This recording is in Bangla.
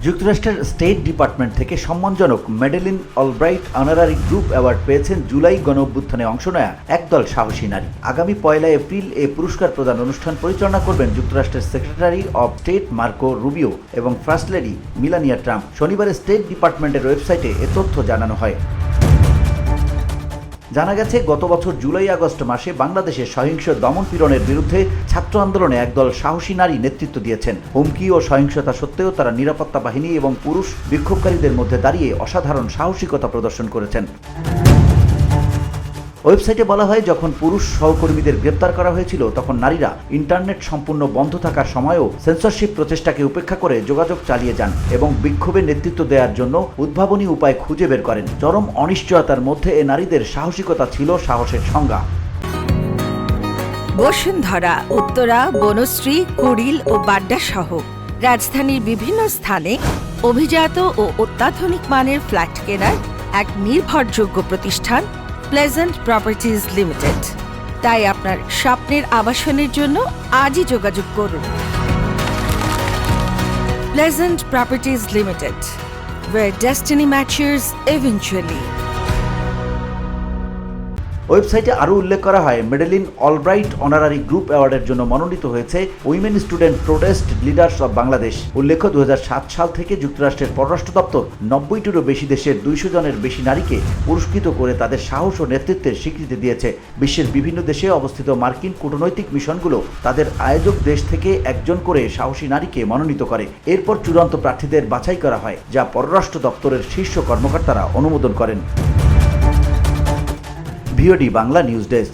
যুক্তরাষ্ট্রের স্টেট ডিপার্টমেন্ট থেকে সম্মানজনক Madeleine Albright honorary group award পেয়েছেন জুলাই গণঅভ্যুত্থানে অংশ নেয়া একদল সাহসী নারী। আগামী 1 এপ্রিল এই পুরস্কার প্রদান অনুষ্ঠান পরিচালনা করবেন যুক্তরাষ্ট্রের secretary of state Marco Rubio এবং ফার্স্ট লেডি মেলানিয়া ট্রাম্প। শনিবার স্টেট ডিপার্টমেন্টের ওয়েবসাইটে এ তথ্য জানানো হয়। জানা গেছে, গত বছর জুলাই আগস্ট মাসে বাংলাদেশে সহিংস দমন-পীড়নের বিরুদ্ধে ছাত্র আন্দোলনে একদল সাহসী নারী নেতৃত্ব দিয়েছেন। হুমকি ও সহিংসতা সত্ত্বেও তারা নিরাপত্তা বাহিনী এবং পুরুষ বিক্ষোভকারীদের মধ্যে দাঁড়িয়ে অসাধারণ সাহসিকতা প্রদর্শন করেছেন। ওয়েবসাইটে বলা হয়, যখন পুরুষ সহকর্মীদের গ্রেপ্তার করা হয়েছিল তখন নারীরা ইন্টারনেট সম্পূর্ণ বন্ধ থাকার সময়ও সেন্সরশিপ প্রচেষ্টাকে উপেক্ষা করে যোগাযোগ চালিয়ে যান এবং বিক্ষোভে নেতৃত্ব দেওয়ার জন্য উদ্ভাবনী উপায় খুঁজে বের করেন। চরম অনিশ্চয়তার মধ্যে এ নারীদের সাহসিকতা ছিল সাহসের সংজ্ঞা। বসুন্ধরা, উত্তরা, বনশ্রী, কুড়িল ও বাড্ডা সহ রাজধানীর বিভিন্ন স্থানে অভিজাত ও অত্যাধুনিক মানের ফ্ল্যাট কেনার এক নির্ভরযোগ্য প্রতিষ্ঠান প্লেজেন্ট প্রপার্টিজ লিমিটেড। তাই আপনার স্বপ্নের আবাসনের জন্য আজই যোগাযোগ করুন। Pleasant properties limited, where destiny matures eventually. ওয়েবসাইটে আরও উল্লেখ করা হয়, মেডেলিন অলব্রাইট অনারারি গ্রুপ অ্যাওয়ার্ডের জন্য মনোনীত হয়েছে women student protest leaders of Bangladesh. উল্লেখ্য, 2007 সাল থেকে যুক্তরাষ্ট্রের পররাষ্ট্র দপ্তর 90টিরও বেশি দেশের 200 জনের বেশি নারীকে পুরস্কৃত করে তাদের সাহস ও নেতৃত্বের স্বীকৃতি দিয়েছে। বিশ্বের বিভিন্ন দেশে অবস্থিত মার্কিন কূটনৈতিক মিশনগুলো তাদের আয়োজক দেশ থেকে একজন করে সাহসী নারীকে মনোনীত করে। এরপর চূড়ান্ত প্রার্থীদের বাছাই করা হয়, যা পররাষ্ট্র দপ্তরের শীর্ষ কর্মকর্তারা অনুমোদন করেন। VOD Bangla news desk.